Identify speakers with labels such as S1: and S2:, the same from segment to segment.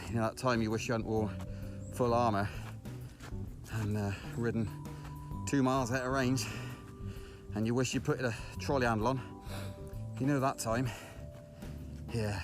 S1: You know that time you wish you hadn't wore full armour and ridden 2 miles out of range, and you wish you put a trolley handle on? You know that time? Yeah.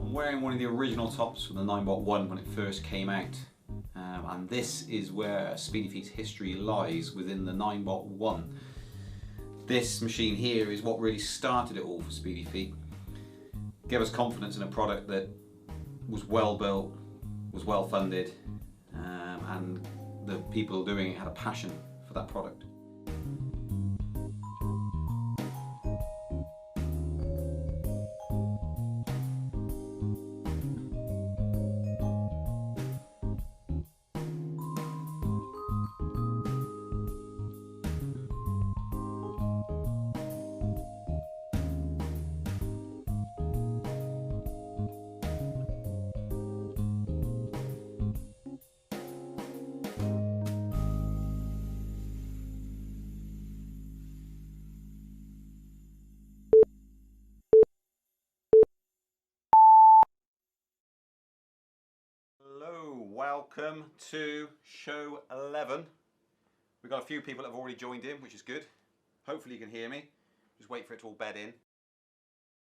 S2: I'm wearing one of the original tops from the 9x1 when it first came out, and this is where Speedy Feet's history lies, within the 9x1. This machine here is what really started it all for Speedy Feet. Gave us confidence in a product that was well built, was well funded, and the people doing it had a passion for that product. welcome to show 11. We've got a few people that have already joined in, which is good. Hopefully you can hear me. Just wait for it to all bed in.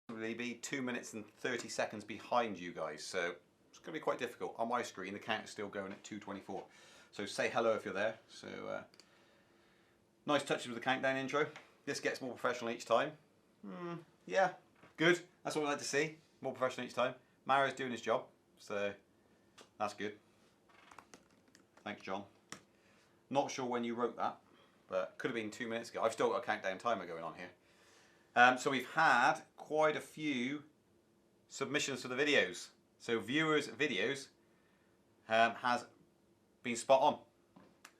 S2: Probably be 2 minutes and 30 seconds behind you guys, so it's going to be quite difficult. On my screen, the count is still going at 2:24. So say hello if you're there. So nice touches with the countdown intro. This gets more professional each time. Yeah, good. That's what we like to see. More professional each time. Mario's doing his job, so that's good. Thanks, John. Not sure when you wrote that, but could have been 2 minutes ago. I've still got a countdown timer going on here. So we've had quite a few submissions for the videos. So viewers' videos has been spot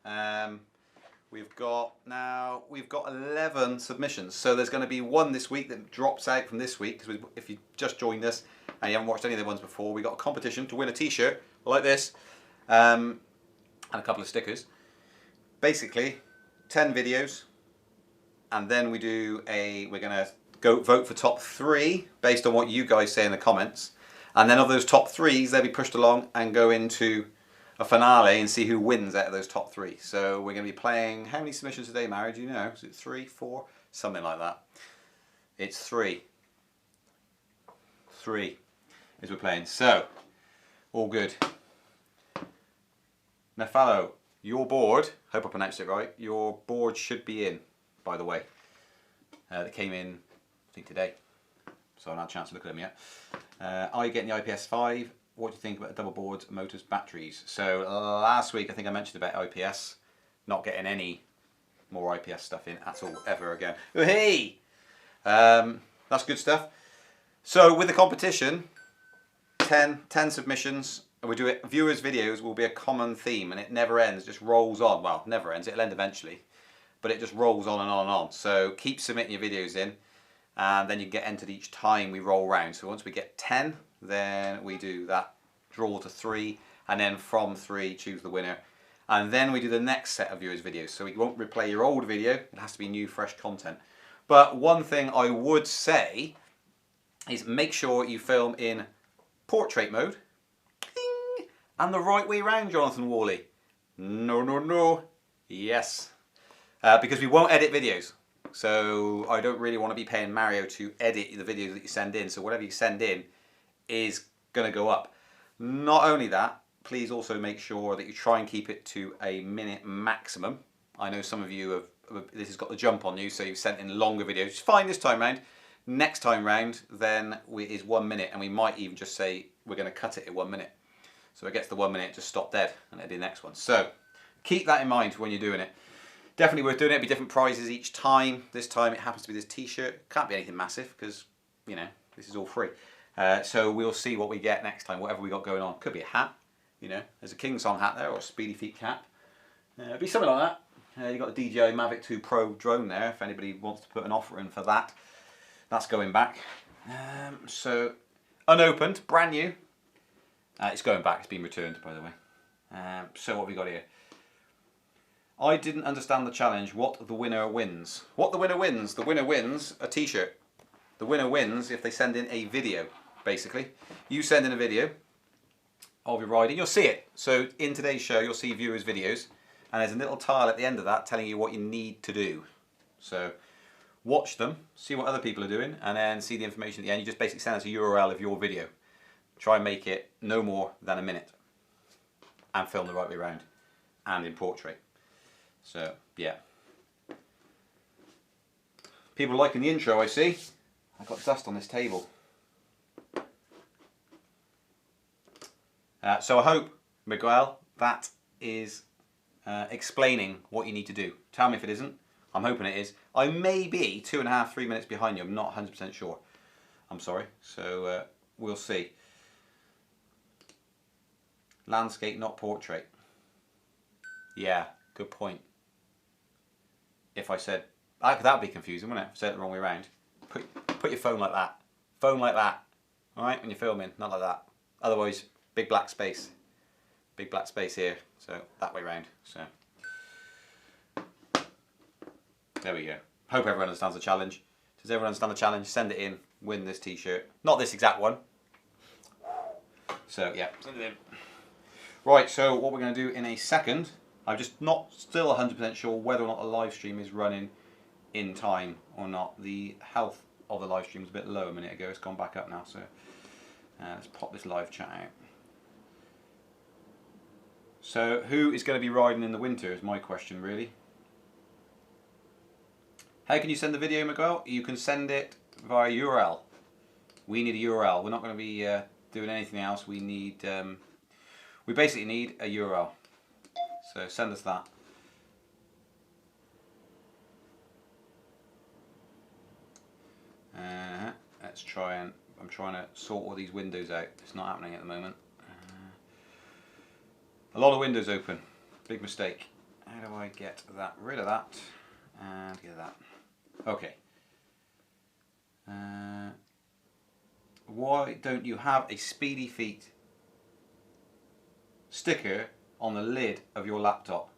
S2: on. We've got 11 submissions. So there's going to be one this week that drops out from this week, because if you just joined us and you haven't watched any of the ones before, we got a competition to win a t-shirt like this and a couple of stickers. Basically 10 videos, and then we're going to go vote for top 3 based on what you guys say in the comments, and then of those top 3s they'll be pushed along and go into a finale and see who wins out of those top 3. So we're going to be playing, how many submissions today, Mary? Do you know? Is it 3, 4? Something like that. It's 3. 3 is we're playing. So, all good. Nefalo, your board, hope I pronounced it right, your board should be in, by the way. That came in, I think, today. So I haven't had a chance to look at them yet. Are you getting the IPS 5? What do you think about double boards, motors, batteries? So last week I think I mentioned about IPS, not getting any more IPS stuff in at all ever again. Oh, hey! That's good stuff. So with the competition, 10 submissions, and we do it, viewers' videos will be a common theme, and it never ends, it just rolls on. Well, never ends, it'll end eventually, but it just rolls on and on and on. So keep submitting your videos in, and then you get entered each time we roll round. So once we get 10, then we do that draw to 3, and then from 3 choose the winner, and then we do the next set of viewers videos. So we won't replay your old video, it has to be new fresh content. But one thing I would say is make sure you film in portrait mode. Ding! And the right way round, Jonathan Worley. No, yes, because we won't edit videos. So I don't really want to be paying Mario to edit the videos that you send in. So whatever you send in is going to go up. Not only that, please also make sure that you try and keep it to a minute maximum. I know some of you this has got the jump on you, so you've sent in longer videos. It's fine this time round. Next time round then is 1 minute, and we might even just say we're going to cut it at 1 minute. So it gets the 1 minute, just stop dead and edit the next one. So keep that in mind when you're doing it. Definitely worth doing it. It'll be different prizes each time. This time it happens to be this t-shirt. Can't be anything massive because, you know, this is all free. So we'll see what we get next time, whatever we got going on. Could be a hat, you know, there's a King Song hat there, or a Speedy Feet cap. It'll be something like that. You've got the DJI Mavic 2 Pro drone there, if anybody wants to put an offer in for that. That's going back. So, unopened, brand new. It's going back, it's been returned, by the way. So what have we got here? I didn't understand the challenge. What the winner wins. What the winner wins? The winner wins a t-shirt. The winner wins if they send in a video, basically. You send in a video of your riding, you'll see it. So in today's show, you'll see viewers' videos, and there's a little tile at the end of that telling you what you need to do. So watch them, see what other people are doing, and then see the information at the end. You just basically send us a URL of your video. Try and make it no more than a minute, and film the right way around, and in portrait. So, yeah. People liking the intro, I see. I've got dust on this table. So I hope, Miguel, that is explaining what you need to do. Tell me if it isn't. I'm hoping it is. I may be 2.5, 3 minutes behind you. I'm not 100% sure. I'm sorry. So we'll see. Landscape, not portrait. Yeah, good point. If I said, that would be confusing, wouldn't it? If I said it the wrong way around. Put your phone like that. Phone like that. Alright, when you're filming, not like that. Otherwise, big black space. Big black space here. So, that way round. So, there we go. Hope everyone understands the challenge. Does everyone understand the challenge? Send it in. Win this t-shirt. Not this exact one. So, yeah, send it in. Right, so what we're going to do in a second, I'm just not still 100% sure whether or not the live stream is running in time or not. The health of the live stream was a bit low a minute ago. It's gone back up now, so let's pop this live chat out. So who is going to be riding in the winter is my question, really. How can you send the video, Miguel? You can send it via URL. We need a URL. We're not going to be doing anything else. We need, we basically need a URL. So send us that. Let's try and, I'm trying to sort all these windows out. It's not happening at the moment. A lot of windows open. Big mistake. How do I get that? Rid of that and get that. Okay. Why don't you have a Speedy Feet sticker on the lid of your laptop?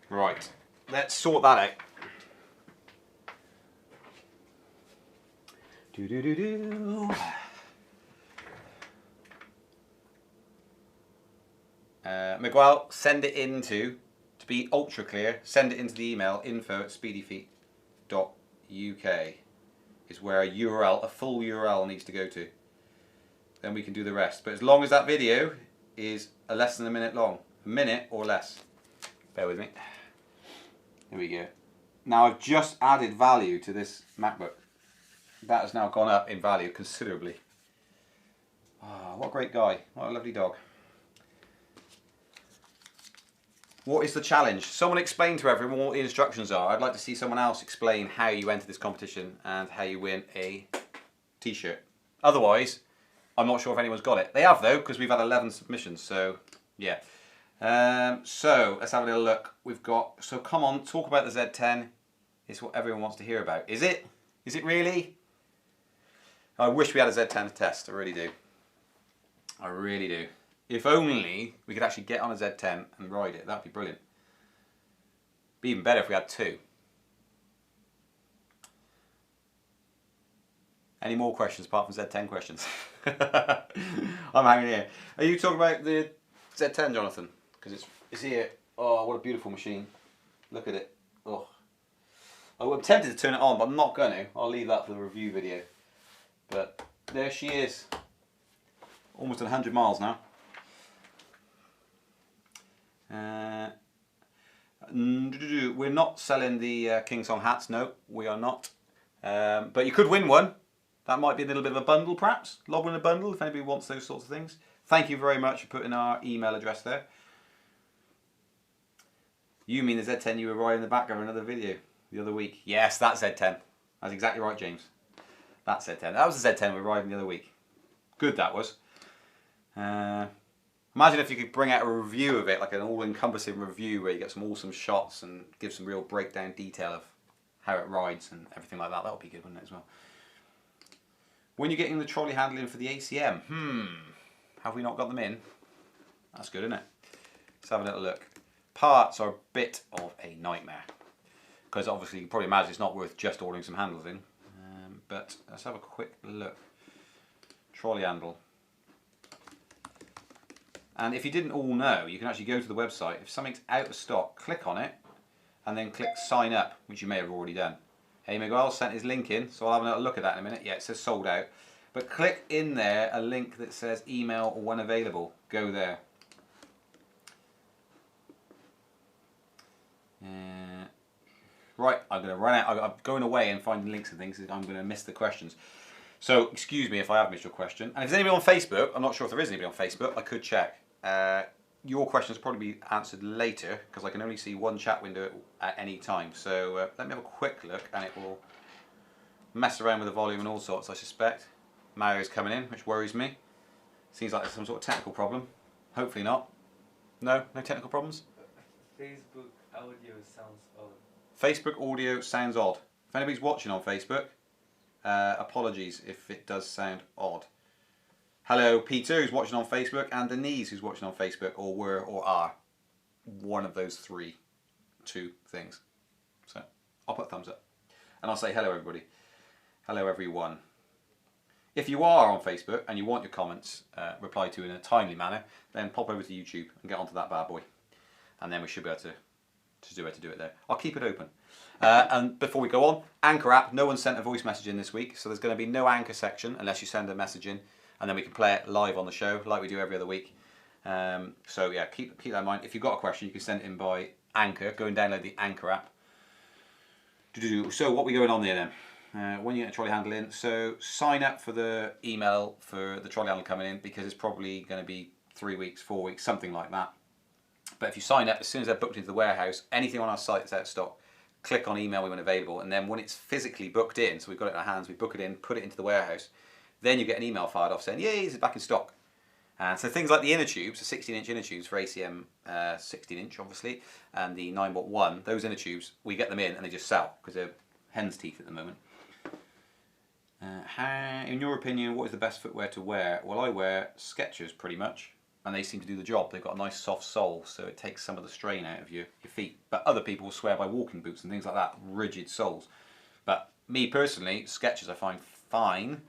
S2: Right. Let's sort that out. Miguel, send it into, to be ultra clear, send it into the email info@speedyfeet.uk is where a URL, a full URL needs to go to. Then we can do the rest. But as long as that video is less than a minute long, a minute or less. Bear with me. Here we go. Now I've just added value to this MacBook. That has now gone up in value considerably. Oh, what a great guy. What a lovely dog. What is the challenge? Someone explain to everyone what the instructions are. I'd like to see someone else explain how you enter this competition and how you win a t-shirt. Otherwise, I'm not sure if anyone's got it. They have though, because we've had 11 submissions, so yeah. So let's have a little look. We've got, so come on, talk about the Z10. It's what everyone wants to hear about. Is it? Is it really? I wish we had a Z10 to test, I really do. I really do. If only we could actually get on a Z10 and ride it, that'd be brilliant. Be even better if we had two. Any more questions apart from Z10 questions? I'm hanging here. Are you talking about the Z10, Jonathan? Because it's here. Oh, what a beautiful machine. Look at it. Oh. I'm tempted to turn it on, but I'm not going to. I'll leave that for the review video. But there she is. Almost 100 miles now. We're not selling the King Song hats, no, we are not. But you could win one. That might be a little bit of a bundle, perhaps. Lob in a bundle if anybody wants those sorts of things. Thank you very much for putting our email address there. You mean the Z10 you were riding in the back of another video the other week? Yes, that Z10. That's exactly right, James. That Z10. That was the Z10 we were riding the other week. Good that was. Imagine if you could bring out a review of it, like an all-encompassing review where you get some awesome shots and give some real breakdown detail of how it rides and everything like that. That would be good, wouldn't it, as well? When you're getting the trolley handling for the ACM, have we not got them in? That's good, isn't it? Let's have a little look. Parts are a bit of a nightmare because obviously you can probably imagine it's not worth just ordering some handles in. But let's have a quick look. Trolley handle. And if you didn't all know, you can actually go to the website. If something's out of stock, click on it and then click sign up, which you may have already done. Hey, Miguel sent his link in, so I'll have another look at that in a minute. Yeah, it says sold out. But click in there a link that says email or when available. Go there. Right, I'm going to run out. I'm going away and finding links and things. I'm going to miss the questions. So, excuse me if I have missed your question. And if there's anybody on Facebook, I'm not sure if there is anybody on Facebook, I could check. Your questions will probably be answered later because I can only see one chat window at any time. So let me have a quick look and it will mess around with the volume and all sorts, I suspect. Mario's coming in, which worries me. Seems like there's some sort of technical problem. Hopefully not. No? No technical problems?
S3: Facebook audio sounds odd.
S2: Facebook audio sounds odd. If anybody's watching on Facebook, apologies if it does sound odd. Hello Peter who's watching on Facebook and Denise who's watching on Facebook or were or are. One of those two things. So I'll put a thumbs up. And I'll say hello everybody. Hello everyone. If you are on Facebook and you want your comments replied to in a timely manner, then pop over to YouTube and get onto that bad boy. And then we should be able to do it there. I'll keep it open. And before we go on, Anchor app, no one sent a voice message in this week, so there's going to be no Anchor section unless you send a message in, and then we can play it live on the show like we do every other week. So yeah, keep that in mind. If you've got a question, you can send it in by Anchor. Go and download the Anchor app. So what are we going on there then? When you get a trolley handle in, so sign up for the email for the trolley handle coming in, because it's probably going to be 3 weeks, 4 weeks, something like that. But if you sign up, as soon as they're booked into the warehouse, anything on our site that's out of stock, click on email when available, and then when it's physically booked in, so we've got it in our hands, we book it in, put it into the warehouse, then you get an email fired off saying, yay, it's back in stock. And so things like the inner tubes, the 16-inch inner tubes for ACM 16-inch obviously, and the 9x1, those inner tubes, we get them in and they just sell because they're hen's teeth at the moment. In your opinion, what is the best footwear to wear? Well, I wear Skechers pretty much, and they seem to do the job. They've got a nice soft sole, so it takes some of the strain out of your feet. But other people swear by walking boots and things like that, rigid soles. But me personally, Skechers I find fine.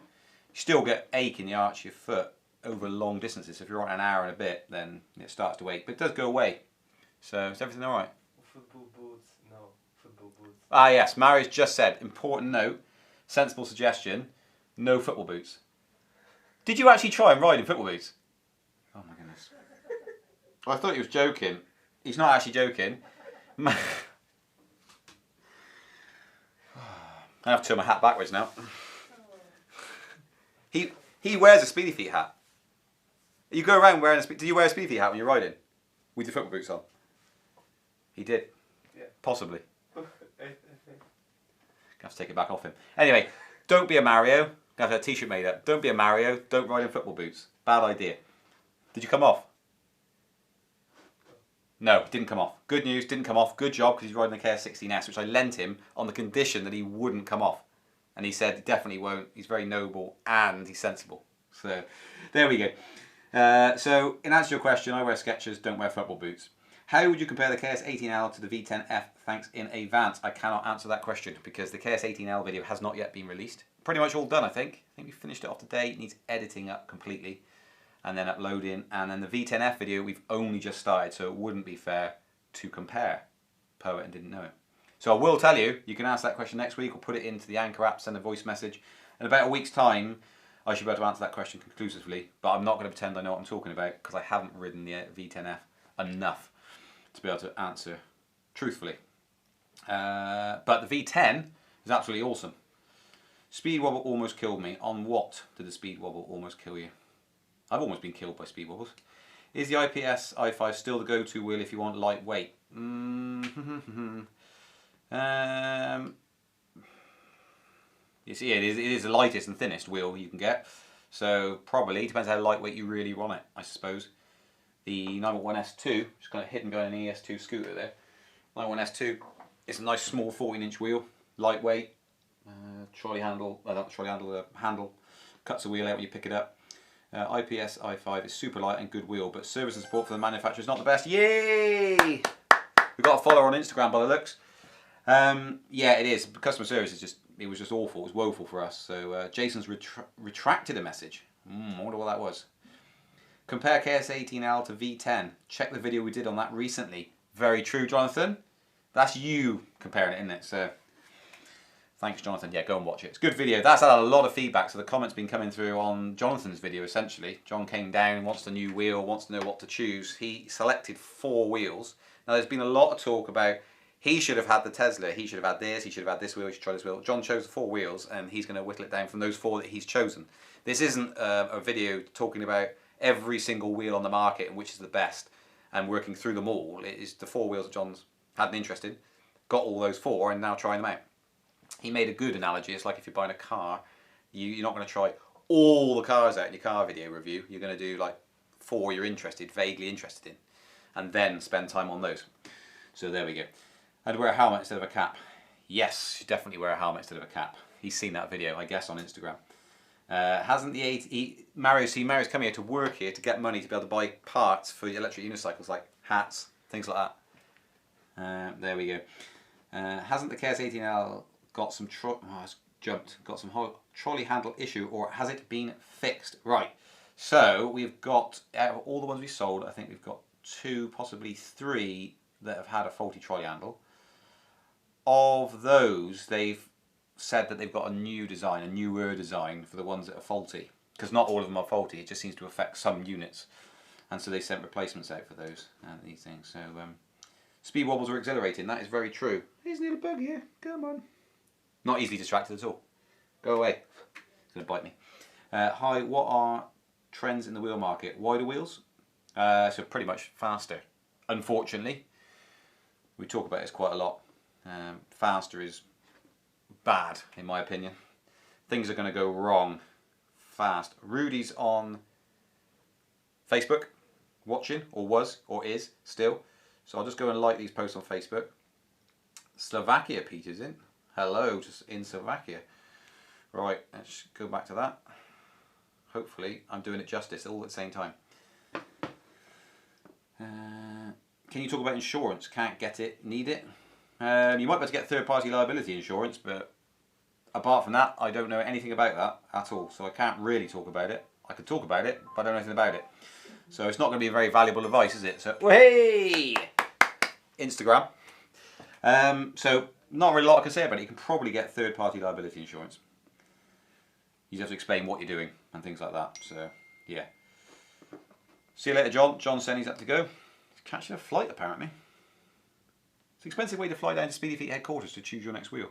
S2: You still get ache in the arch of your foot over long distances. If you're on an hour and a bit, then it starts to ache, but it does go away. So is everything all right?
S3: Football boots, no. Football boots.
S2: Ah yes, Marius just said, important note, sensible suggestion, no football boots. Did you actually try and ride in football boots? Oh my goodness. Well, I thought he was joking. He's not actually joking. I have to turn my hat backwards now. He wears a Speedy Feet hat. You go around wearing do you wear a Speedy Feet hat when you're riding? With your football boots on? He did.
S3: Yeah.
S2: Possibly.
S3: I think.
S2: Have to take it back off him. Anyway, don't be a Mario. Have a t-shirt made up. Don't be a Mario. Don't ride in football boots. Bad idea. Did you come off? No, it didn't come off. Good news, didn't come off. Good job, because he's riding the KS16S, which I lent him on the condition that he wouldn't come off. And he said he definitely won't. He's very noble and he's sensible. So there we go. So in answer to your question, I wear Skechers, don't wear football boots. How would you compare the KS18L to the V10F? Thanks in advance. I cannot answer that question because the KS18L video has not yet been released. Pretty much all done, I think. I think we finished it off today. It needs editing up completely and then uploading. And then the V10F video we've only just started, so it wouldn't be fair to compare. Poet and didn't know it. So I will tell you, you can ask that question next week or put it into the Anchor app, send a voice message. In about a week's time, I should be able to answer that question conclusively, but I'm not going to pretend I know what I'm talking about because I haven't ridden the V10F enough to be able to answer truthfully. But the V10 is absolutely awesome. Speed wobble almost killed me. On what did the speed wobble almost kill you? I've almost been killed by speed wobbles. Is the IPS i5 still the go-to wheel if you want lightweight? You see, it is the lightest and thinnest wheel you can get. So probably, depends how lightweight you really want it, I suppose. The 911S2, just kind of hidden behind an ES2 scooter there. 911S2, it's a nice small 14-inch wheel, lightweight, trolley handle, not trolley handle, handle, cuts the wheel out when you pick it up. IPS i5 is super light and good wheel, but service and support for the manufacturer is not the best. Yay! We've got a follower on Instagram by the looks. Yeah, it is. Customer service is just, it was just awful. It was woeful for us. So Jason's retracted a message. I wonder what that was. Compare KS18L to V10. Check the video we did on that recently. Very true, Jonathan. That's you comparing it, isn't it? So thanks, Jonathan. Yeah, go and watch it. It's a good video. That's had a lot of feedback. So the comments been coming through on Jonathan's video, essentially. John came down, wants the new wheel, wants to know what to choose. He selected 4 wheels. Now, there's been a lot of talk about he should have had the Tesla, he should have had this, he should have had this wheel, he should try this wheel. John chose the 4 wheels, and he's going to whittle it down from those 4 that he's chosen. This isn't a video talking about every single wheel on the market and which is the best and working through them all. It is the 4 wheels that John's had an interest in, got all those 4 and now trying them out. He made a good analogy. It's like if you're buying a car, you're not going to try all the cars out in your car video review. You're going to do like 4 you're interested, vaguely interested in, and then spend time on those. So there we go. I'd wear a helmet instead of a cap. Yes, you definitely wear a helmet instead of a cap. He's seen that video, I guess, on Instagram. Hasn't the Mario's come here to work here to get money to be able to buy parts for the electric unicycles like hats, things like that. There we go. Hasn't the KS18L got some jumped. Got some trolley handle issue, or has it been fixed? Right. So we've got, out of all the ones we sold, I think we've got 2, possibly 3 that have had a faulty trolley handle. Of those, they've said that they've got a new design, a newer design for the ones that are faulty. Because not all of them are faulty, it just seems to affect some units. And so they sent replacements out for those, these things. So speed wobbles are exhilarating, that is very true. Here's a little bug here, come on. Not easily distracted at all. Go away. It's going to bite me. Hi, what are trends in the wheel market? Wider wheels? So pretty much faster. Unfortunately, we talk about this quite a lot. Faster is bad, in my opinion. Things are going to go wrong fast. Rudy's on Facebook, watching, or was, or is, still. So I'll just go and like these posts on Facebook. Slovakia, Peter's in. Hello, just in Slovakia. Right, let's go back to that. Hopefully I'm doing it justice all at the same time. Can you talk about insurance? Can't get it, need it. You might be able to get third-party liability insurance, but apart from that, I don't know anything about that at all. So I can't really talk about it. I could talk about it, but I don't know anything about it. So it's not going to be very valuable advice, is it? So, hey! Instagram. So not really a lot I can say about it. You can probably get third-party liability insurance. You just have to explain what you're doing and things like that. So, yeah. See you later, John. John said he's had to go. He's catching a flight, apparently. It's an expensive way to fly down to Speedy Feet headquarters to choose your next wheel.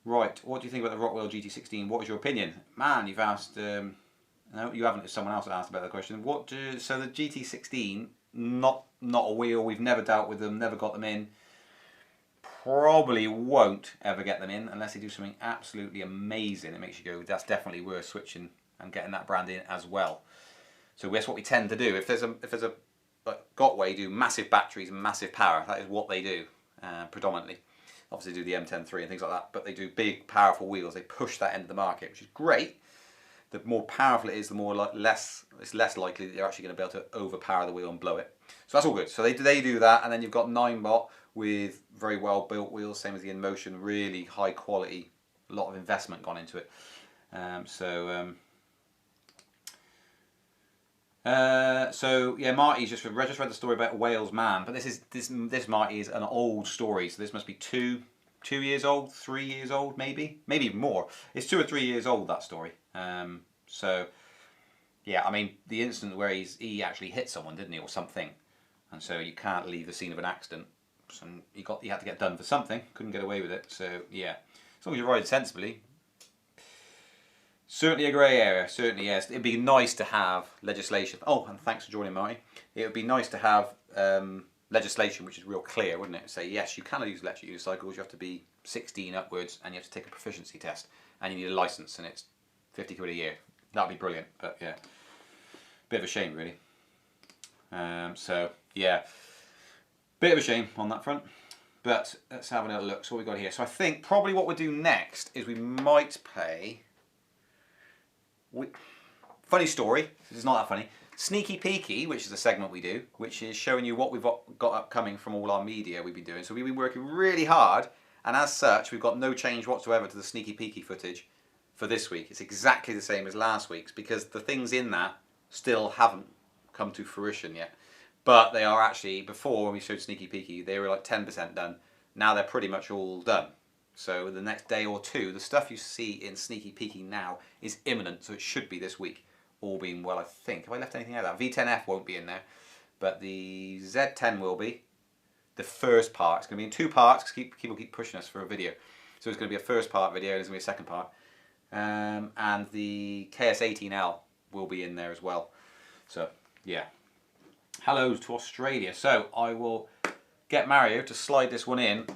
S2: Right, what do you think about the Rockwell GT16? What is your opinion? Man, you've asked... no, you haven't. It's someone else that asked about the question. So the GT16, not a wheel. We've never dealt with them, never got them in. Probably won't ever get them in unless they do something absolutely amazing. It makes you go, that's definitely worth switching and getting that brand in as well. So that's what we tend to do. If there's a like Gotway do massive batteries and massive power, that is what they do predominantly. Obviously they do the M10-3 and things like that, but they do big powerful wheels. They push that into the market, which is great. The more powerful it is, the more it's less likely that you're actually going to be able to overpower the wheel and blow it. So that's all good. So they do that, and then you've got 9-bot with very well built wheels, same as the InMotion, really high quality, a lot of investment gone into it. So yeah, Marty's just read the story about a Wales man, but this Marty is an old story, so this must be two years old, 3 years old, maybe even more. It's 2 or 3 years old, that story. So yeah, I mean the incident where he actually hit someone, didn't he, or something, and so you can't leave the scene of an accident. So he had to get done for something, couldn't get away with it. So yeah, as long as you ride sensibly. Certainly a grey area, certainly, yes. It'd be nice to have legislation. Oh, and thanks for joining, Marty. It would be nice to have legislation which is real clear, wouldn't it? Say, yes, you can use electric unicycles, you have to be 16 upwards, and you have to take a proficiency test, and you need a licence, and it's 50 quid a year. That'd be brilliant, but yeah. Bit of a shame, really. So, yeah. Bit of a shame on that front. But let's have another look. So what we got here. So I think probably what we'll do next is we might play... Funny story, it's not that funny. Sneaky Peaky, which is a segment we do, which is showing you what we've got upcoming from all our media we've been doing. So we've been working really hard, and as such, we've got no change whatsoever to the Sneaky Peaky footage for this week. It's exactly the same as last week's, because the things in that still haven't come to fruition yet. But they are actually, before when we showed Sneaky Peaky, they were like 10% done. Now they're pretty much all done. So the next day or two, the stuff you see in Sneaky Peaky now is imminent, so it should be this week, all being well, I think. Have I left anything out of that? V10F won't be in there, but the Z10 will be. The first part, it's going to be in 2 parts, because people keep pushing us for a video. So it's going to be a first part video, and there's going to be a second part. And the KS18L will be in there as well. So, yeah. Hello to Australia. So I will get Mario to slide this one in,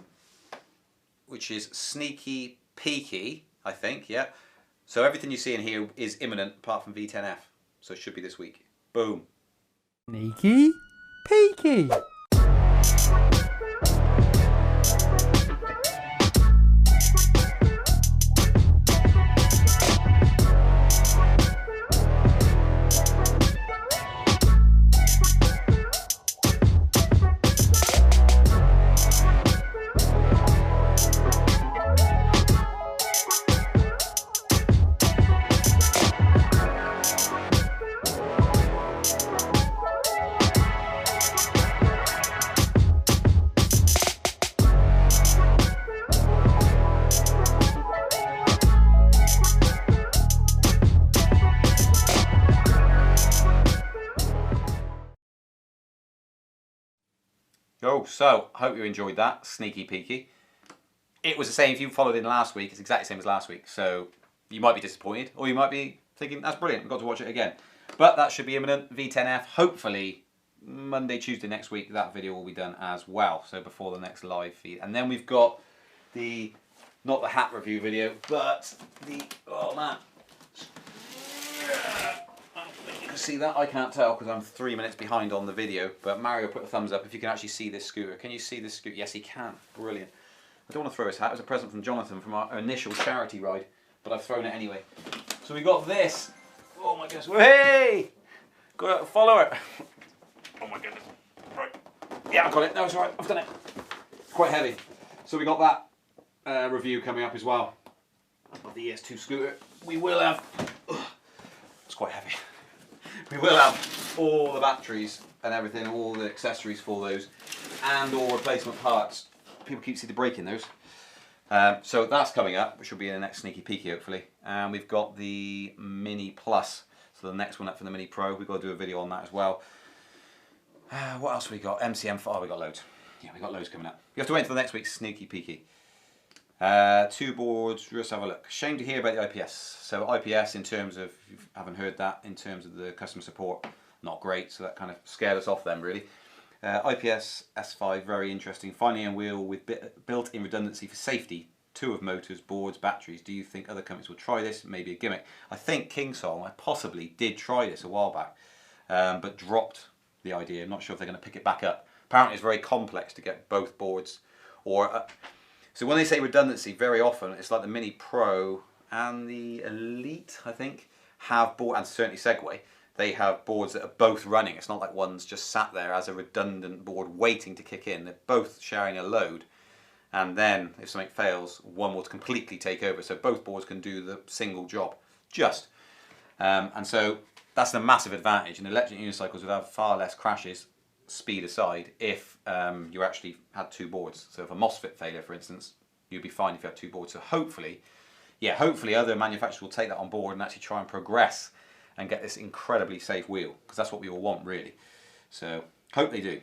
S2: which is Sneaky Peaky, I think, yeah. So everything you see in here is imminent, apart from V10F. So it should be this week. Boom.
S4: Sneaky Peaky.
S2: So, I hope you enjoyed that, sneaky peeky. It was the same, if you followed in last week, it's exactly the same as last week. So, you might be disappointed, or you might be thinking, that's brilliant, I've got to watch it again. But that should be imminent, V10F, hopefully Monday, Tuesday next week, that video will be done as well. So before the next live feed. And then we've got the, not the hat review video, but the, oh man. You can see that, I can't tell because I'm 3 minutes behind on the video. But Mario put a thumbs up if you can actually see this scooter. Can you see this scooter? Yes, he can. Brilliant. I don't want to throw his hat. It was a present from Jonathan from our initial charity ride. But I've thrown it anyway. So we got this. Oh my goodness. Hey! Got a follower. Oh my goodness. Right. Yeah, I've got it. No, it's alright. I've done it. It's quite heavy. So we got that review coming up as well. Of the ES2 scooter. We will have... It's quite heavy. We will have all the batteries and everything, all the accessories for those, and all replacement parts. People keep seeing the brake in those. So that's coming up, which will be in the next sneaky peeky hopefully. And we've got the Mini Plus, so the next one up for the Mini Pro. We've got to do a video on that as well. What else have we got? MCM4, we got loads. Yeah, we got loads coming up. You have to wait until next week's sneaky peeky. 2 boards, let's have a look. Shame to hear about the IPS. So IPS, in terms of, if you haven't heard that, in terms of the customer support, not great, so that kind of scared us off then really. IPS S5, very interesting. Finally on wheel with built-in redundancy for safety. 2 of motors, boards, batteries. Do you think other companies will try this? Maybe a gimmick. I think Kingsong, possibly did try this a while back, but dropped the idea. I'm not sure if they're going to pick it back up. Apparently it's very complex to get both boards. So when they say redundancy, very often it's like the Mini Pro and the Elite, I think, have board, and certainly Segway, they have boards that are both running. It's not like one's just sat there as a redundant board waiting to kick in. They're both sharing a load, and then if something fails, one will completely take over. So both boards can do the single job, and so that's a massive advantage. And electric unicycles would have far less crashes, speed aside, if you actually had 2 boards. So if a MOSFET failure, for instance, you'd be fine if you had 2 boards. So hopefully, yeah, hopefully other manufacturers will take that on board and actually try and progress and get this incredibly safe wheel, because that's what we all want really. So hope they do.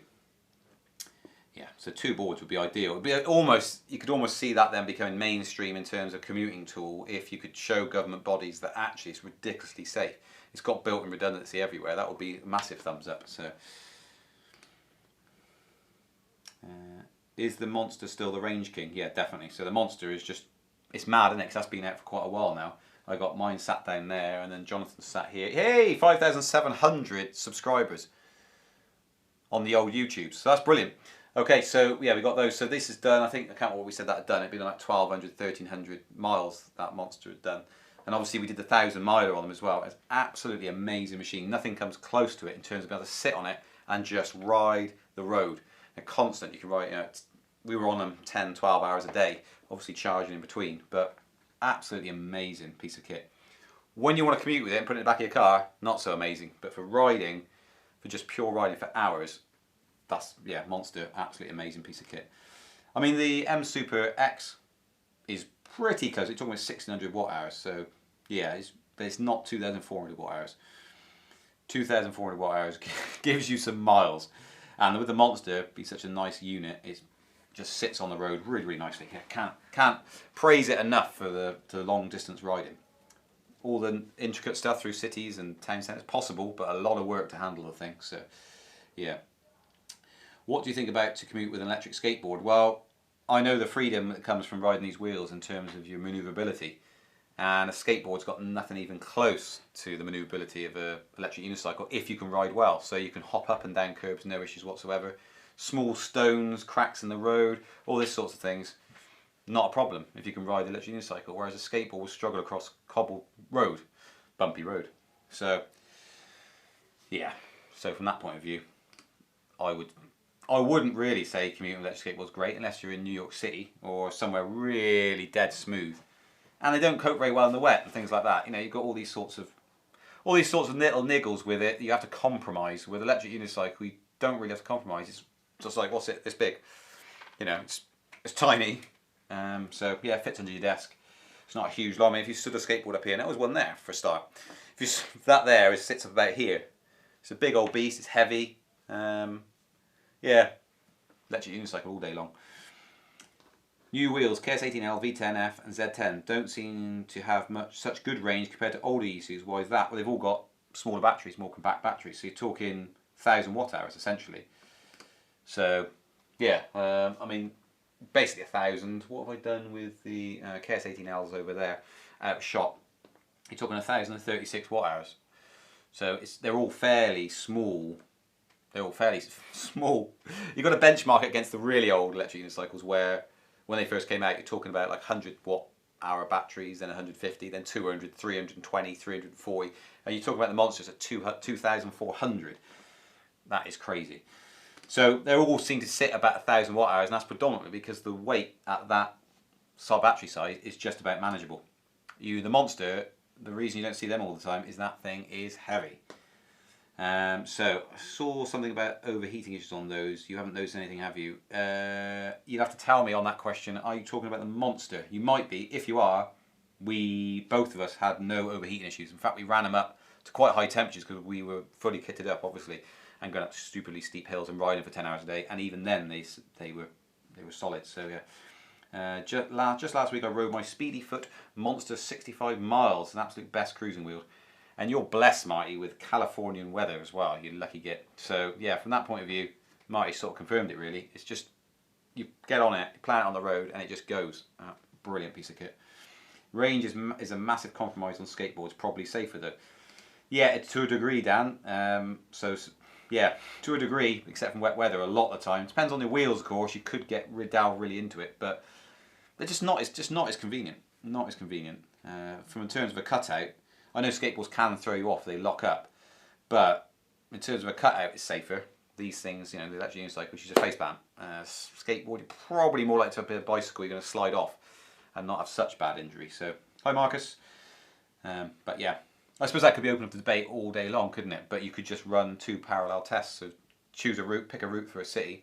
S2: Yeah, so 2 boards would be ideal. It would be almost, you could almost see that then becoming mainstream in terms of commuting tool, if you could show government bodies that actually it's ridiculously safe. It's got built-in redundancy everywhere. That would be a massive thumbs up. So. Is the Monster still the Range King? Yeah, definitely. So the Monster is just, it's mad, isn't it? Because that's been out for quite a while now. I got mine sat down there, and then Jonathan sat here. Hey, 5,700 subscribers on the old YouTube. So that's brilliant. Okay, so yeah, we got those. So this is done. I think, I can't remember what we said that had done. It'd been like 1,200, 1,300 miles that Monster had done. And obviously we did the 1,000 miler on them as well. It's absolutely amazing machine. Nothing comes close to it in terms of being able to sit on it and just ride the road. They're constant. You can ride, you know, we were on them 10, 12 hours a day, obviously charging in between, but absolutely amazing piece of kit. When you want to commute with it and put it in the back of your car, not so amazing, but for riding, for just pure riding for hours, that's, yeah, Monster, absolutely amazing piece of kit. I mean, the M Super X is pretty close. We're talking about 1,600 watt hours, so yeah, it's not 2,400 watt hours. 2,400 watt hours gives you some miles. And with the Monster, be such a nice unit, it just sits on the road really, really nicely. Can't praise it enough for the long distance riding. All the intricate stuff through cities and town centres possible, but a lot of work to handle the thing. So, yeah. What do you think about to commute with an electric skateboard? Well, I know the freedom that comes from riding these wheels in terms of your manoeuvrability. And a skateboard's got nothing even close to the manoeuvrability of an electric unicycle if you can ride well. So you can hop up and down curbs, no issues whatsoever. Small stones, cracks in the road, all these sorts of things, not a problem if you can ride the electric unicycle. Whereas a skateboard will struggle across cobbled road, bumpy road. So, yeah. So from that point of view, I wouldn't really say commuting with electric skateboard's great unless you're in New York City or somewhere really dead smooth. And they don't cope very well in the wet and things like that. You know, you've got all these sorts of little niggles with it that you have to compromise. With electric unicycle, you don't really have to compromise. It's just like, what's it, this big? You know, it's tiny. So yeah, it fits under your desk. It's not a huge lot. I mean, if you stood a skateboard up here, and there was one there for a start. If that there sits about here, it's a big old beast. It's heavy. Yeah, electric unicycle all day long. New wheels, KS18L, V10F and Z10 don't seem to have such good range compared to older EUCs. Why is that? Well, they've all got smaller batteries, more compact batteries. So you're talking 1,000 watt hours essentially. So yeah, I mean basically 1,000. What have I done with the KS18Ls over there out of shop? You're talking 1,036 watt hours. So they're all fairly small. They're all fairly small. You've got to benchmark it against the really old electric unicycles where when they first came out, you're talking about like 100 watt hour batteries, then 150, then 200, 320, 340, and you're talking about the monsters at 2,400. That is crazy. So they all seem to sit about 1,000 watt hours, and that's predominantly because the weight at that battery size is just about manageable. The monster, the reason you don't see them all the time is that thing is heavy. So I saw something about overheating issues on those. You haven't noticed anything, have you? You'd have to tell me on that question. Are you talking about the monster? You might be. If you are, both of us had no overheating issues. In fact, we ran them up to quite high temperatures because we were fully kitted up, obviously, and going up stupidly steep hills and riding for 10 hours a day. And even then, they were solid. So yeah. Just last week, I rode my Speedy Foot Monster 65 miles, an absolute best cruising wheel. And you're blessed, Marty, with Californian weather as well. You're lucky git. So yeah, from that point of view, Marty sort of confirmed it really. It's just, you get on it, you plan it on the road, and it just goes. Brilliant piece of kit. Range is a massive compromise on skateboards, probably safer though. Yeah, it's to a degree, Dan. So yeah, to a degree, except from wet weather a lot of the time. Depends on the wheels, of course. You could delve really into it, but it's just not as convenient. Not as convenient. From in terms of a cutout, I know skateboards can throw you off, they lock up, but in terms of a cutout, it's safer. These things, you know, the electric unicycle, which is a face band. Skateboard, you're probably more likely to have a bicycle, you're going to slide off and not have such bad injury. So, hi Marcus. But yeah, I suppose that could be open up to debate all day long, couldn't it? But you could just run 2 parallel tests. So choose a route, pick a route for a city,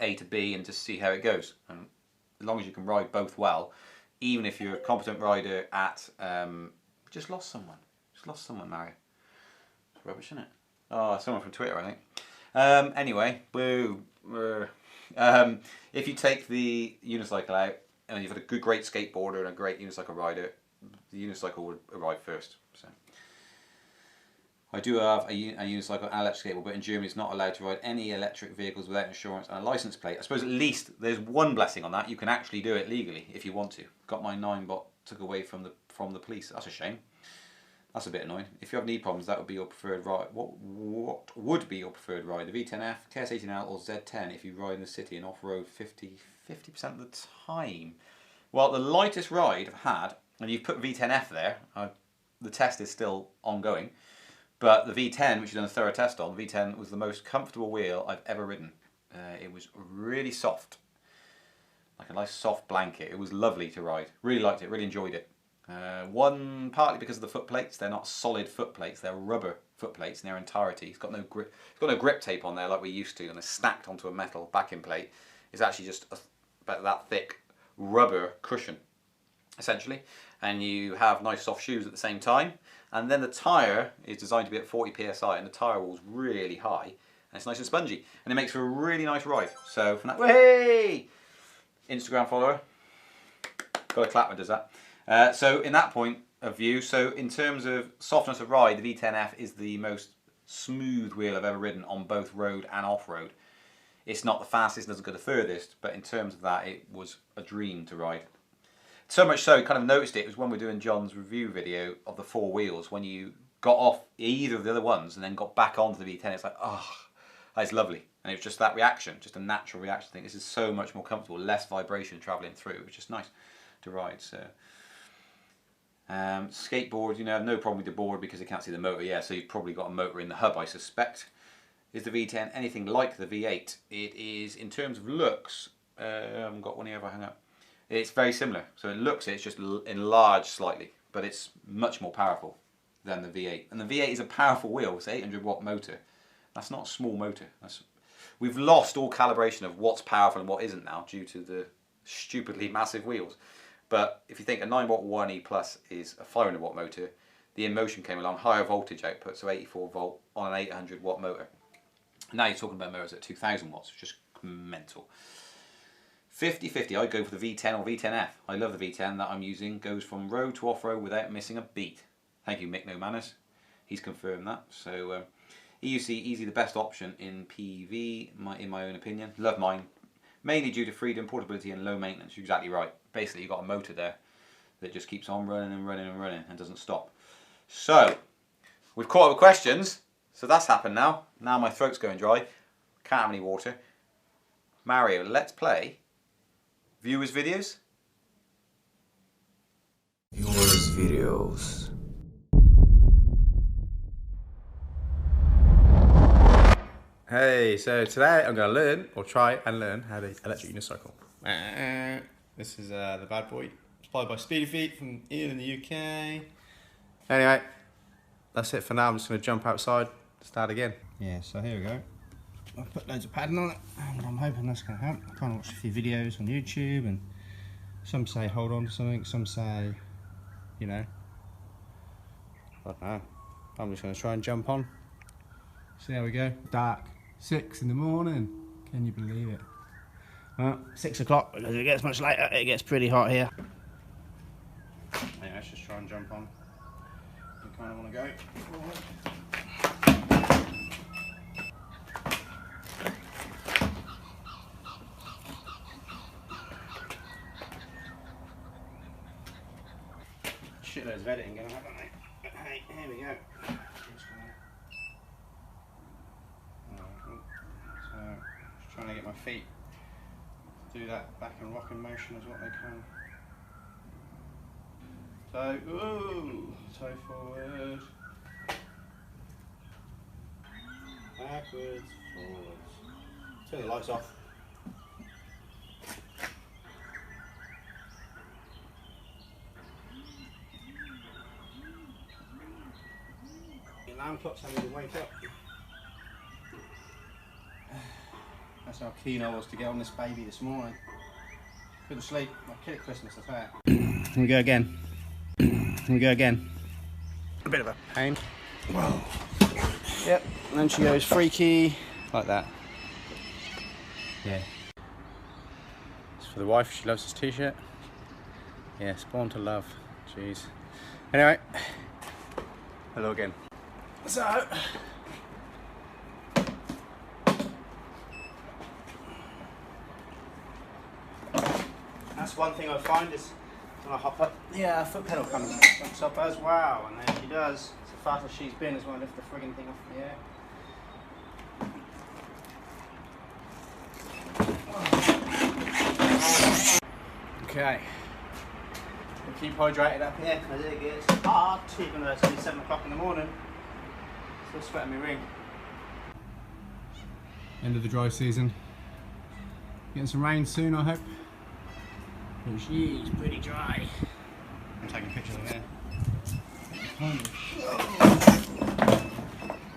S2: A to B, and just see how it goes. And as long as you can ride both well, even if you're a competent rider at... Just lost someone, Mario. It's rubbish, isn't it? Oh, someone from Twitter, I think. Anyway, boo. If you take the unicycle out and you've had a great skateboarder and a great unicycle rider, the unicycle would arrive first. So, I do have a unicycle and electric skateboard, but in Germany it's not allowed to ride any electric vehicles without insurance and a license plate. I suppose at least there's one blessing on that. You can actually do it legally if you want to. Got my 9-bot took away from the police. That's a shame. That's a bit annoying. If you have knee problems, that would be your preferred ride. What would be your preferred ride? The V10F, KS18L or Z10 if you ride in the city and off-road 50% of the time? Well, the lightest ride I've had, and you've put V10F there, the test is still ongoing, but the V10, which you've done a thorough test on, the V10 was the most comfortable wheel I've ever ridden. It was really soft, like a nice soft blanket. It was lovely to ride. Really liked it, really enjoyed it. One, partly because of the foot plates. They're not solid foot plates, they're rubber foot plates in their entirety. It's got no grip tape on there like we used to, and they're stacked onto a metal backing plate. It's actually just about that thick rubber cushion, essentially. And you have nice soft shoes at the same time. And then the tyre is designed to be at 40 psi, and the tyre wall's really high, and it's nice and spongy, and it makes for a really nice ride. So from that, hey, Instagram follower, got a clap when does that. So in that point of view, so in terms of softness of ride, the V10F is the most smooth wheel I've ever ridden on both road and off-road. It's not the fastest, doesn't go the furthest, but in terms of that, it was a dream to ride. So much so, kind of noticed it was when we were doing John's review video of the 4 wheels, when you got off either of the other ones and then got back onto the V10, it's like, oh, that's lovely. And it was just that reaction, just a natural reaction. I think this is so much more comfortable, less vibration travelling through, which is nice to ride. So. Skateboard, you know, I have no problem with the board because you can't see the motor. Yeah, so you've probably got a motor in the hub, I suspect. Is the V10 anything like the V8? It is, in terms of looks, I haven't got one here if I hang up. It's very similar. So it looks, it's just enlarged slightly, but it's much more powerful than the V8. And the V8 is a powerful wheel. It's an 800 watt motor. That's not a small motor. We've lost all calibration of what's powerful and what isn't now due to the stupidly massive wheels. But if you think a 9-watt 1E Plus is a 500 watt motor, the InMotion came along, higher voltage output, so 84 volt on an 800 watt motor. Now you're talking about motors at 2000 watts, which is mental. 50-50, I'd go for the V10 or V10F. I love the V10 that I'm using. Goes from road to off-road without missing a beat. Thank you, Mick No Manners. He's confirmed that. So EUC, easily the best option in PV, in my own opinion. Love mine. Mainly due to freedom, portability and low maintenance. You're exactly right. Basically, you've got a motor there that just keeps on running and running and running and doesn't stop. So, we've caught up with questions. So that's happened now. Now my throat's going dry. Can't have any water. Mario, let's play viewers' videos.
S5: Viewers' videos.
S6: Hey, so today I'm going to learn, or try and learn, how to electric unicycle. This is the bad boy, supplied by Speedy Feet from Ian in the UK. Anyway, that's it for now. I'm just going to jump outside, start again. Yeah, so here we go. I've put loads of padding on it, and I'm hoping that's going to help. I kind of watched a few videos on YouTube, and some say hold on to something, some say, you know, I don't know. I'm just going to try and jump on. So there we go, dark, 6 in the morning. Can you believe it? Well, 6 o'clock, because it gets much later, it gets pretty hot here. Anyway, let's just try and jump on. You kind of want to go forward. Shitloads of editing going on, haven't they? Hey, here we go. So, just trying to get my feet to do that back and rocking motion as what they can. So, ooh, toe forward, backwards, forwards. Turn the lights off. The alarm clock's having to wake up. That's how keen I was to get on this baby this morning. Couldn't sleep. I'll kill it Christmas, I tell you. Here we go again. Here we go again. A bit of a pain. Whoa. Yep, and then she goes freaky, like that. Yeah. It's for the wife, she loves this t-shirt. Yes, born to love. Jeez. Anyway, hello again. So, that's one thing I find is when I hop up, yeah, foot pedal comes up as well, and there she does. So fast as she's been is when I lift the frigging thing off the air. Okay. We'll keep hydrated up here as it gets hot, even though it's only 7 o'clock in the morning. Still sweating my ring. End of the dry season. Getting some rain soon, I hope. But she's pretty dry. I'm taking pictures of her.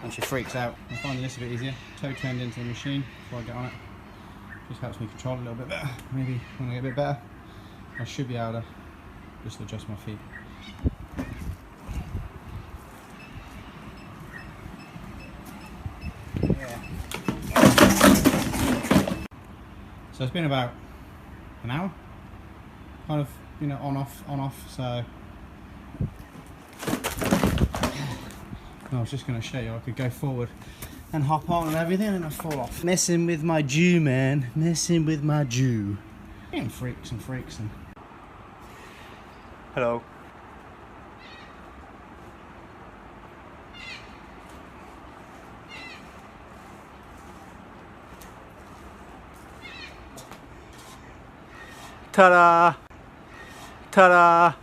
S6: And she freaks out. I'm finding this a bit easier. Toe turned into the machine before I get on it. Just helps me control it a little bit better. Maybe when I get a bit better, I should be able to just adjust my feet. Yeah. So it's been about an hour. Kind of, you know, on off, so I was just going to show you I could go forward and hop on and everything and I fall off. Messing with my Jew, man, messing with my Jew. And freaks and freaks and... Hello. Ta-da! Ta-da!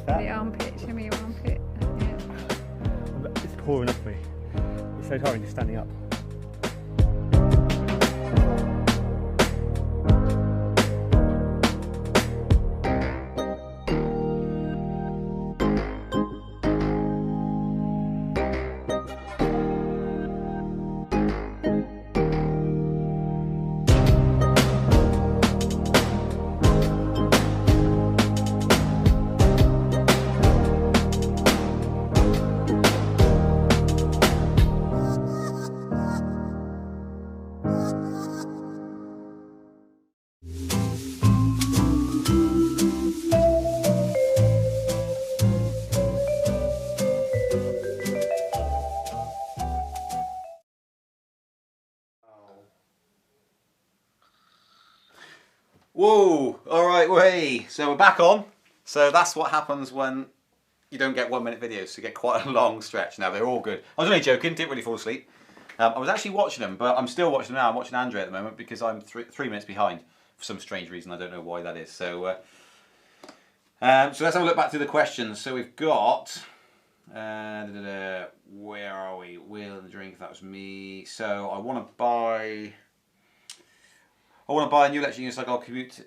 S4: that.
S7: The armpit, show me your armpit. Yeah.
S4: It's pouring off me. It's so tiring just standing up.
S2: Whoa! Alright, way. So we're back on. So that's what happens when you don't get 1 minute videos, so you get quite a long stretch. Now they're all good. I was only joking, didn't really fall asleep. I was actually watching them, but I'm still watching them now. I'm watching Andre at the moment because I'm 3 minutes behind for some strange reason. I don't know why that is. So let's have a look back through the questions. So we've got where are we? Wheel and the drink. That was me. So I want to buy a new electric unicycle. I'll commute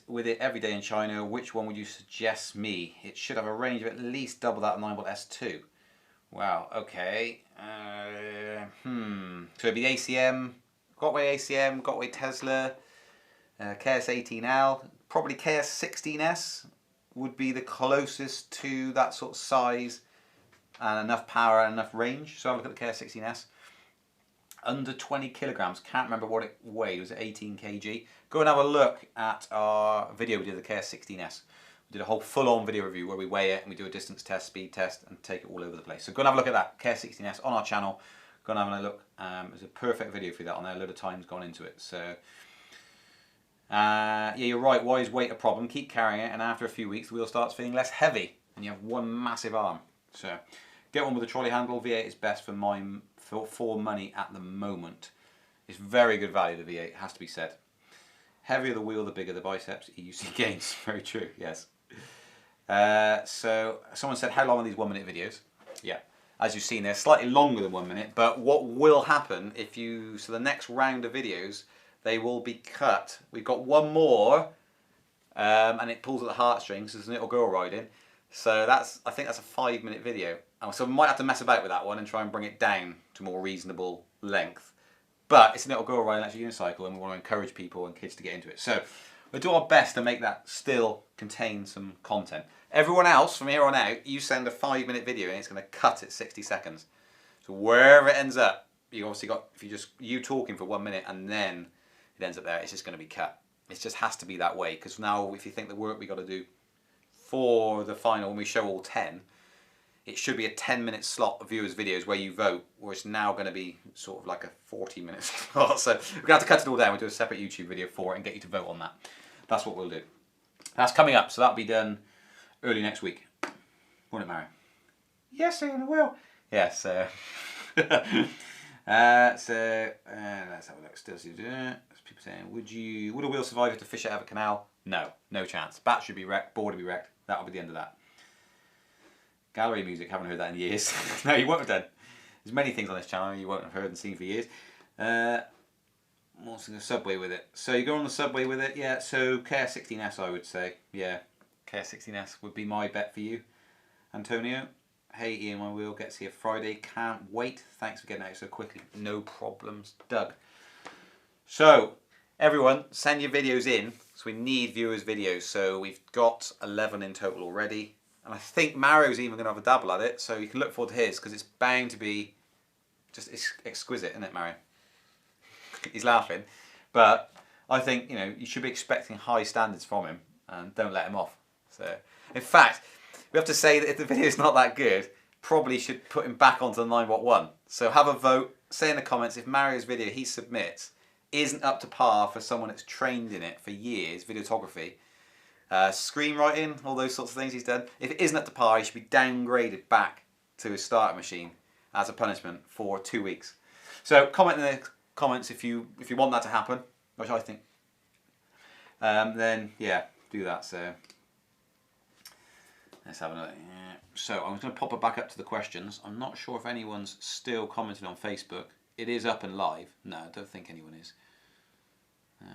S2: with it every day in China. Which one would you suggest me? It should have a range of at least double that of 9 volt S2. Wow, okay. So it'd be ACM, Gotway ACM, Gotway Tesla, KS18L, probably KS16S would be the closest to that sort of size and enough power and enough range. So have a look at the KS16S. Under 20 kilograms, can't remember what it weighed, was it 18 kg? Go and have a look at our video we did of the KS16S. We did a whole full-on video review where we weigh it and we do a distance test, speed test, and take it all over the place. So go and have a look at that, KS16S on our channel. Go and have a look. There's a perfect video for that on there, a load of time's gone into it. So, yeah, you're right, why is weight a problem? Keep carrying it, and after a few weeks the wheel starts feeling less heavy, and you have one massive arm. So, get one with a trolley handle. V8 is best for money at the moment. It's very good value, the V8, has to be said. Heavier the wheel, the bigger the biceps. EUC gains. Very true, yes. So someone said, how long are these 1 minute videos? Yeah, as you've seen, they're slightly longer than 1 minute, but what will happen if you, so the next round of videos, they will be cut. We've got one more, and it pulls at the heartstrings. There's a little girl riding. So I think that's a 5 minute video. So we might have to mess about with that one and try and bring it down to more reasonable length. But it's a little girl riding electric unicycle, and we want to encourage people and kids to get into it. So we'll do our best to make that still contain some content. Everyone else, from here on out, you send a 5 minute video and it's going to cut at 60 seconds. So wherever it ends up, you obviously got, if you talking for 1 minute and then it ends up there, it's just going to be cut. It just has to be that way, because now if you think the work we got to do for the final, when we show all 10, it should be a 10-minute slot of viewers' videos where you vote, where it's now going to be sort of like a 40-minute slot. So we're going to have to cut it all down. We'll do a separate YouTube video for it and get you to vote on that. That's what we'll do. That's coming up, so that'll be done early next week. Won't it, Mary? Yes, Ian, it will. Yes. Let's have a look. Still, people saying, would a wheel survive if the fish out of a canal? No, no chance. Bat should be wrecked, board would be wrecked. That'll be the end of that. Gallery music, haven't heard that in years. No, you won't have done. There's many things on this channel you won't have heard and seen for years. What's in the subway with it? So you go on the subway with it, yeah. So KS16S, I would say, yeah. KS16S would be my bet for you, Antonio. Hey Ian, my wheel gets here Friday. Can't wait. Thanks for getting out so quickly. No problems, Doug. So everyone, send your videos in. So we need viewers' videos. So we've got 11 in total already. And I think Mario's even going to have a dabble at it, so you can look forward to his, because it's bound to be just exquisite, isn't it, Mario? He's laughing. But I think, you know, you should be expecting high standards from him, and don't let him off. So, in fact, we have to say that if the video is not that good, probably should put him back onto the 9W1. So have a vote, say in the comments if Mario's video he submits isn't up to par for someone that's trained in it for years, videography, screenwriting, all those sorts of things he's done. If it isn't up to par, he should be downgraded back to his starter machine as a punishment for 2 weeks. So comment in the comments if you want that to happen, which I think. Then yeah, do that. So Let's have another. Yeah. So I'm going to pop it back up to the questions. I'm not sure if anyone's still commenting on Facebook. It is up and live. No, I don't think anyone is.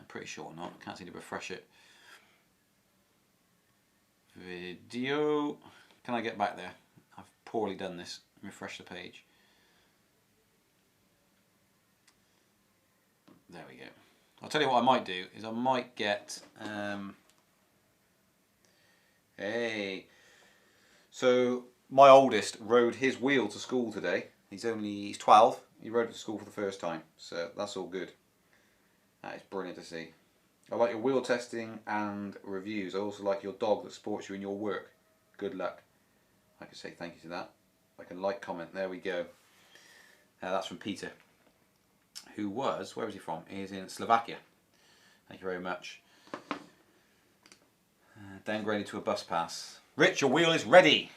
S2: Pretty sure not. Can't seem to refresh it. Video. Can I get back there? I've poorly done this. Refresh the page. There we go. I'll tell you what I might do is I might get hey. So my oldest rode his wheel to school today. He's 12. He rode it to school for the first time, so that's all good. That is brilliant to see. I like your wheel testing and reviews. I also like your dog that supports you in your work. Good luck. I can say thank you to that. I can like comment. There we go. That's from Peter, who was, where was he from? He's in Slovakia. Thank you very much. Downgraded to a bus pass. Rich, your wheel is ready.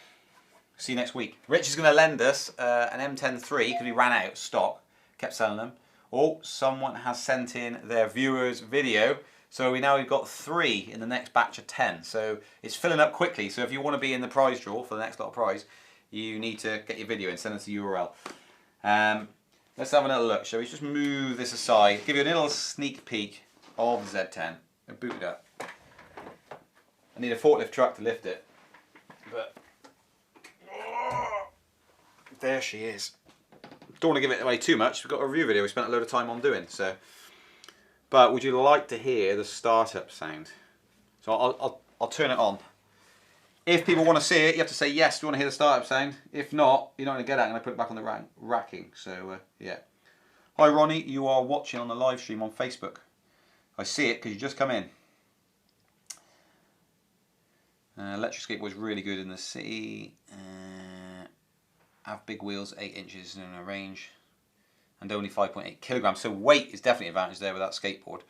S2: See you next week. Rich is going to lend us an M103 because we ran out of stock. Kept selling them. Oh, someone has sent in their viewers video. So we've got 3 in the next batch of 10. So it's filling up quickly. So if you want to be in the prize draw for the next lot of prize, you need to get your video and send us the URL. Let's have a little look. Shall we just move this aside? Give you a little sneak peek of the Z10. And boot it up. I need a forklift truck to lift it. But there she is. Don't want to give it away too much. We've got a review video we spent a load of time on doing. So, but would you like to hear the startup sound? So I'll turn it on. If people want to see it, you have to say yes. Do you want to hear the startup sound? If not, you're not going to get it. I'm going to put it back on the racking. So yeah. Hi Ronnie, you are watching on the live stream on Facebook. I see it because you just come in. Electric skateboard is really good in the city. Have big wheels, 8 inches in a range, and only 5.8 kilograms. So weight is definitely an advantage there with that skateboard.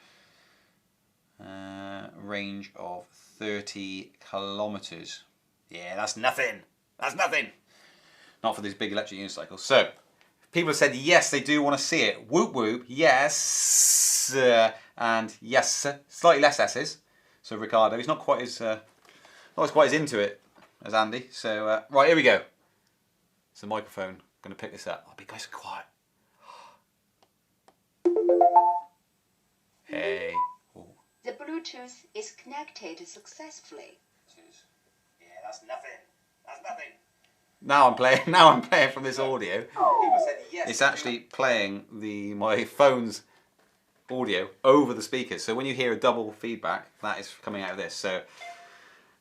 S2: Range of 30 kilometers. Yeah, that's nothing. That's nothing. Not for these big electric unicycles. So people have said yes, they do want to see it. Whoop whoop, yes, and yes, slightly less S's. So Ricardo, he's not quite as into it as Andy. So right, here we go. It's the microphone. I'm going to pick this up. I'll be nice and quiet. Hey. Ooh.
S8: The Bluetooth is connected successfully.
S2: Yeah, that's nothing. That's nothing. Now I'm playing from this audio. People said yes. It's actually playing my phone's audio over the speakers. So when you hear a double feedback, that is coming out of this. So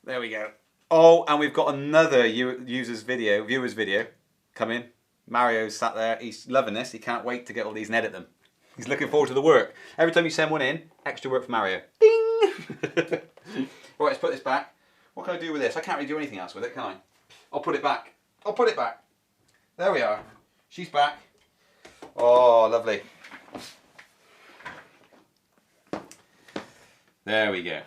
S2: there we go. Oh, and we've got another viewers video coming. Mario's sat there. He's loving this. He can't wait to get all these and edit them. He's looking forward to the work. Every time you send one in, extra work for Mario. Ding! Right, let's put this back. What can I do with this? I can't really do anything else with it, can I? I'll put it back. I'll put it back. There we are. She's back. Oh, lovely. There we go.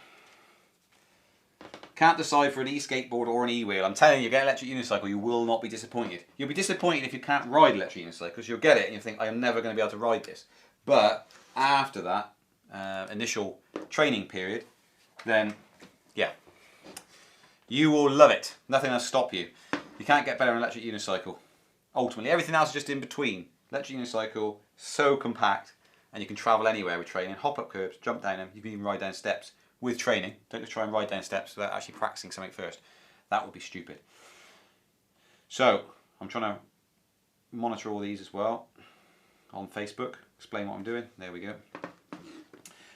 S2: Can't decide for an e-skateboard or an e-wheel. I'm telling you, get an electric unicycle, you will not be disappointed. You'll be disappointed if you can't ride electric unicycles. You'll get it and you think, I am never going to be able to ride this. But after that initial training period, then yeah, you will love it. Nothing will stop you. You can't get better on an electric unicycle. Ultimately, everything else is just in between. Electric unicycle, so compact, and you can travel anywhere with training. Hop up curbs, jump down them. You can even ride down steps. With training, don't just try and ride down steps without actually practicing something first. That would be stupid. So, I'm trying to monitor all these as well on Facebook, explain what I'm doing. There we go.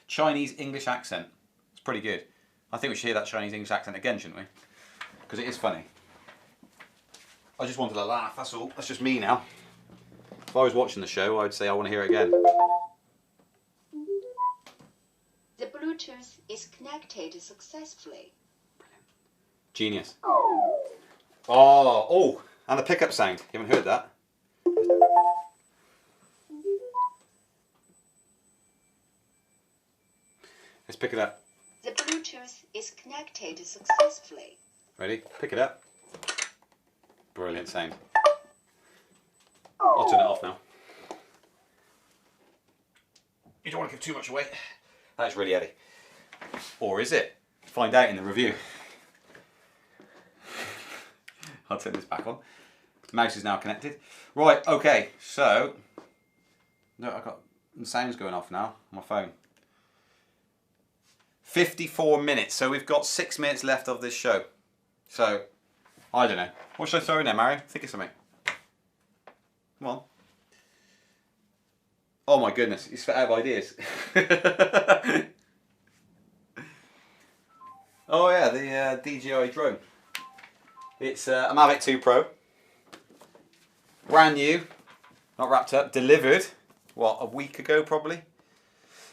S2: Chinese English accent. It's pretty good. I think we should hear that Chinese English accent again, shouldn't we? Because it is funny. I just wanted to laugh, that's all. That's just me now. If I was watching the show, I'd say I want to hear it again.
S8: The Bluetooth is connected successfully.
S2: Brilliant. Genius. Oh, and the pickup sound. You haven't heard that? Let's pick it up.
S8: The Bluetooth is connected successfully.
S2: Ready? Pick it up. Brilliant sound. I'll turn it off now. You don't want to give too much away. That's really heady. Or is it? Find out in the review. I'll turn this back on. Mouse is now connected. Right, okay, so no, I've got the sounds going off now on my phone. 54 minutes, so we've got 6 minutes left of this show. So, I don't know. What should I throw in there, Mario? Think of something. Come on. Oh my goodness, he's out of ideas. Oh yeah, the DJI drone. It's a Mavic 2 Pro. Brand new, not wrapped up, delivered, what, a week ago probably?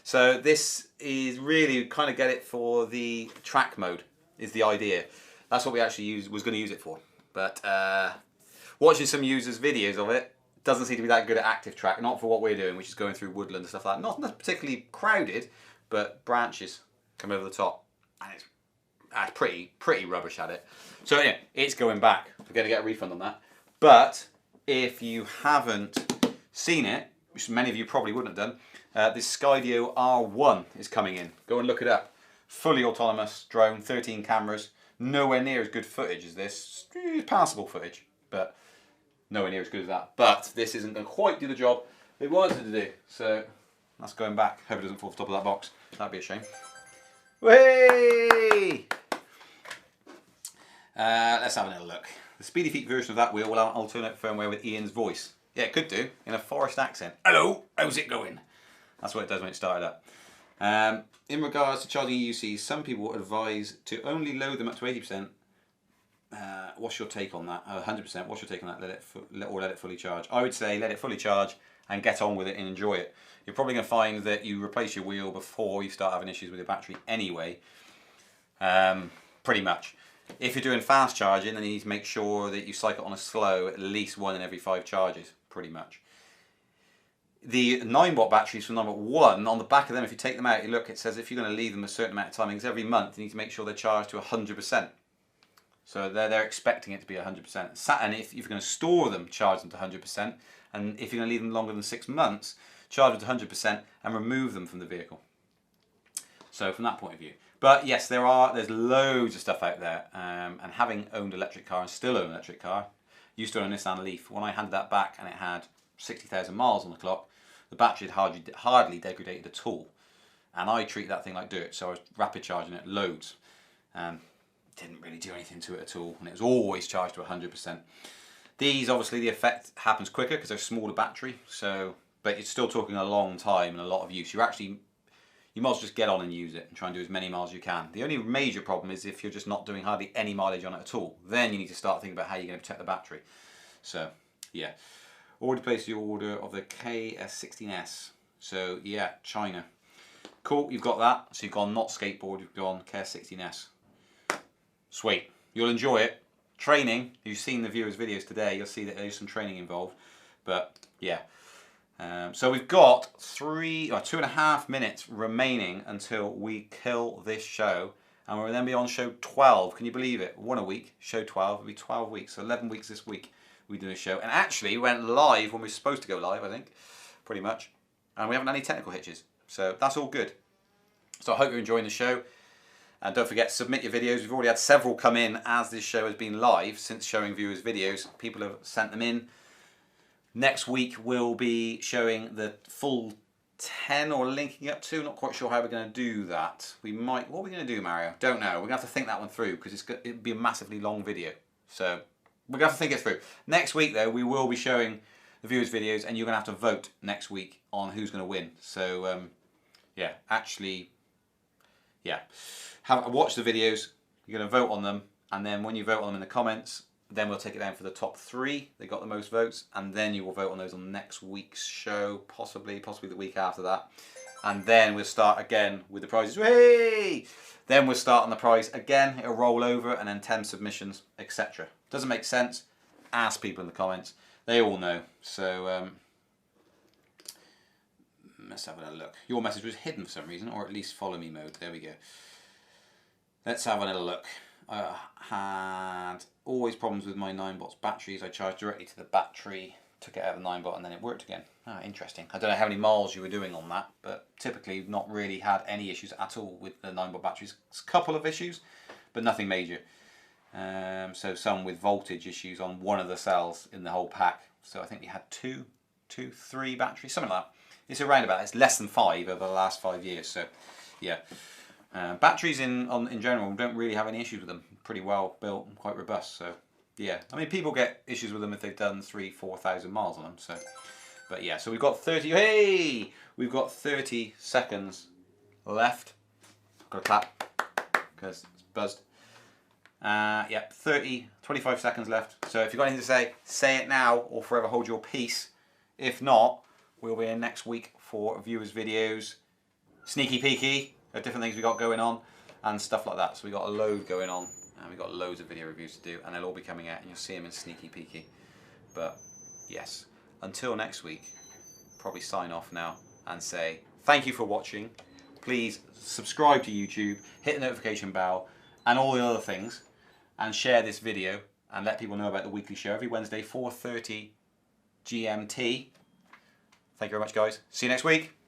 S2: So this is really kind of get it for the track mode, is the idea. That's what we actually was going to use it for. But watching some users' videos of it, doesn't seem to be that good at active track, not for what we're doing, which is going through woodland and stuff like that. Not particularly crowded, but branches come over the top. And it's pretty rubbish at it. So yeah, it's going back. We're going to get a refund on that. But if you haven't seen it, which many of you probably wouldn't have done, this Skydio R1 is coming in. Go and look it up. Fully autonomous drone, 13 cameras. Nowhere near as good footage as this. Passable footage, but nowhere near as good as that. But this isn't going to quite do the job it wanted to do. So that's going back. Hope it doesn't fall off the top of that box. That'd be a shame. Way! Let's have a little look. The Speedy Feet version of that wheel will have alternate firmware with Ian's voice. Yeah, it could do, in a forest accent. Hello, how's it going? That's what it does when it started up. In regards to charging EUCs, some people advise to only load them up to 80%. What's your take on that? 100%. What's your take on that? Let it fully charge. I would say let it fully charge and get on with it and enjoy it. You're probably going to find that you replace your wheel before you start having issues with your battery anyway. Pretty much. If you're doing fast charging, then you need to make sure that you cycle on a slow at least 1 in every 5 charges, pretty much. The 9-watt batteries from 9-watt 1, on the back of them, if you take them out, you look, it says if you're going to leave them a certain amount of time, because every month you need to make sure they're charged to 100%. So they're expecting it to be 100%. And if you're going to store them, charge them to 100%. And if you're going to leave them longer than 6 months, charge them to 100% and remove them from the vehicle. So from that point of view. But yes, there's loads of stuff out there. And having owned an electric car and still own an electric car, used to own a Nissan Leaf. When I handed that back and it had 60,000 miles on the clock, the battery had hardly degraded at all. And I treat that thing like dirt, so I was rapid charging it loads. Didn't really do anything to it at all, and it was always charged to 100%. These, obviously, the effect happens quicker because they're smaller battery, so, but you're still talking a long time and a lot of use. You might as well just get on and use it and try and do as many miles as you can. The only major problem is if you're just not doing hardly any mileage on it at all. Then you need to start thinking about how you're going to protect the battery. So, yeah. Already placed your order of the KS16S. So, yeah, China. Cool, you've got that. So you've gone not skateboard, you've gone KS16S. Sweet. You'll enjoy it. Training, you've seen the viewers' videos today, you'll see that there's some training involved. But, yeah. So we've got 2.5 minutes remaining until we kill this show. And we'll then be on show 12. Can you believe it? 1 a week. Show 12. It'll be 12 weeks. So 11 weeks this week we do a show. And actually, we went live when we were supposed to go live, I think. Pretty much. And we haven't had any technical hitches. So that's all good. So I hope you're enjoying the show. And don't forget to submit your videos. We've already had several come in as this show has been live since showing viewers videos. People have sent them in. Next week we'll be showing the full 10 or linking up to. Not quite sure how we're going to do that. We might. What are we going to do, Mario? Don't know. We're going to have to think that one through because it'll be a massively long video. So we're going to have to think it through. Next week though, we will be showing the viewers videos and you're going to have to vote next week on who's going to win. So yeah, actually, yeah. Watch the videos, you're going to vote on them, and then when you vote on them in the comments, then we'll take it down for the top 3 that got the most votes, and then you will vote on those on next week's show, possibly the week after that. And then we'll start again with the prizes. Hey! Then we'll start on the prize again, it'll roll over, and then 10 submissions, etc. Doesn't make sense? Ask people in the comments. They all know. So, let's have a look. Your message was hidden for some reason, or at least follow me mode. There we go. Let's have a little look. I had always problems with my 9-watt batteries. I charged directly to the battery, took it out of the 9-watt, and then it worked again. Ah, interesting. I don't know how many miles you were doing on that, but typically not really had any issues at all with the 9-watt batteries. It's a couple of issues, but nothing major. So some with voltage issues on one of the cells in the whole pack. So I think we had three batteries, something like that. It's around about, it's less than 5 over the last 5 years. So yeah, batteries in general don't really have any issues with them. Pretty well built and quite robust. So yeah, I mean, people get issues with them if they've done 3,000-4,000 miles on them. So, but yeah, so we've got 30. Hey, we've got 30 seconds left. Got to clap because it's buzzed. Yeah, 25 seconds left. So if you've got anything to say it now or forever hold your peace. If not, we'll be in next week for viewers' videos, sneaky peeky, different things we got going on, and stuff like that. So we got a load going on, and we got loads of video reviews to do, and they'll all be coming out, and you'll see them in sneaky peeky. But yes, until next week, probably sign off now and say thank you for watching. Please subscribe to YouTube, hit the notification bell, and all the other things, and share this video and let people know about the weekly show every Wednesday, 4:30 GMT. Thank you very much, guys. See you next week.